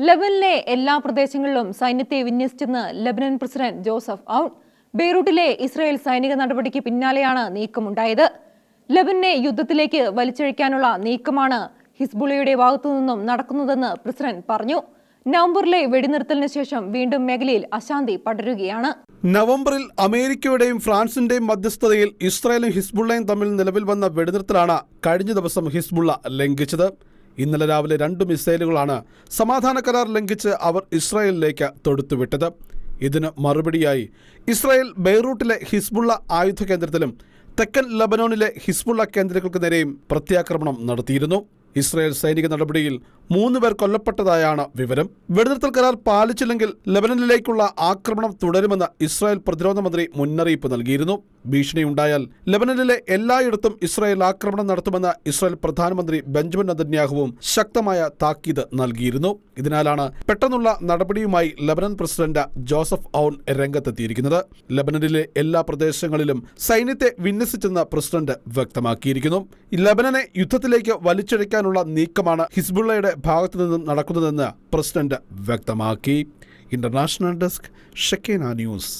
ലെബനനിലെ എല്ലാ പ്രദേശങ്ങളിലും സൈന്യത്തെ വിന്യസിച്ചെന്ന് ലെബനൻ പ്രസിഡന്റ് ജോസഫ് ഔൺ. ബെയ്റൂട്ടിലെ ഇസ്രായേൽ സൈനിക നടപടിക്ക് പിന്നാലെയാണ് നീക്കമുണ്ടായത്. ലെബനനെ യുദ്ധത്തിലേക്ക് വലിച്ചിഴയ്ക്കാനുള്ള നീക്കമാണ് ഹിസ്ബുള്ളയുടെ ഭാഗത്തുനിന്നും നടക്കുന്നതെന്ന് പ്രസിഡന്റ് പറഞ്ഞു. നവംബറിലെ വെടിനിർത്തലിന് ശേഷം വീണ്ടും മേഖലയിൽ അശാന്തി പടരുകയാണ്. നവംബറിൽ അമേരിക്കയുടെയും ഫ്രാൻസിന്റെയും മധ്യസ്ഥതയിൽ ഇസ്രായേലും ഹിസ്ബുള്ളയും തമ്മിൽ നിലവിൽ വന്ന വെടിനിർത്തലാണ് കഴിഞ്ഞ ദിവസം ഹിസ്ബുള്ള ലംഘിച്ചത്. ഇന്നലെ രാവിലെ 2 മിസൈലുകളാണ് സമാധാന കരാർ ലംഘിച്ച് അവർ ഇസ്രായേലിലേക്ക് തൊടുത്തുവിട്ടത്. ഇതിന് മറുപടിയായി ഇസ്രായേൽ ബെയ്റൂട്ടിലെ ഹിസ്ബുള്ള ആയുധ കേന്ദ്രത്തിലും തെക്കൻ ലബനോണിലെ ഹിസ്ബുള്ള കേന്ദ്രങ്ങൾക്ക് നേരെയും പ്രത്യാക്രമണം നടത്തിയിരുന്നു. ഇസ്രായേൽ സൈനിക നടപടിയിൽ 3 പേർ കൊല്ലപ്പെട്ടതായാണ് വിവരം. വെടിനിർത്തൽ കരാർ പാലിച്ചില്ലെങ്കിൽ ലെബനനിലേക്കുള്ള ആക്രമണം തുടരുമെന്ന് ഇസ്രായേൽ പ്രതിരോധ മന്ത്രി മുന്നറിയിപ്പ് നൽകിയിരുന്നു. ഭീഷണിയുണ്ടായാൽ ലെബനനിലെ എല്ലായിടത്തും ഇസ്രായേൽ ആക്രമണം നടത്തുമെന്ന് ഇസ്രായേൽ പ്രധാനമന്ത്രി ബെഞ്ചമിൻ നെതന്യാഹുവും ശക്തമായ താക്കീത് നൽകിയിരുന്നു. ഇതിനാലാണ് പെട്ടെന്നുള്ള നടപടിയുമായി ലെബനൻ പ്രസിഡന്റ് ജോസഫ് ഔൺ രംഗത്തെത്തിയിരിക്കുന്നത്. ലെബനനിലെ എല്ലാ പ്രദേശങ്ങളിലും സൈന്യത്തെ വിന്യസിച്ചെന്ന് പ്രസിഡന്റ് വ്യക്തമാക്കിയിരിക്കുന്നു. ലെബനനെ യുദ്ധത്തിലേക്ക് വലിച്ചിഴയ്ക്കാനുള്ള നീക്കമാണ് ഹിസ്ബുള്ളയുടെ ഭാഗത്തു നിന്നും നടക്കുന്നതെന്ന് പ്രസിഡന്റ് വ്യക്തമാക്കി. International desk, Shekinah news.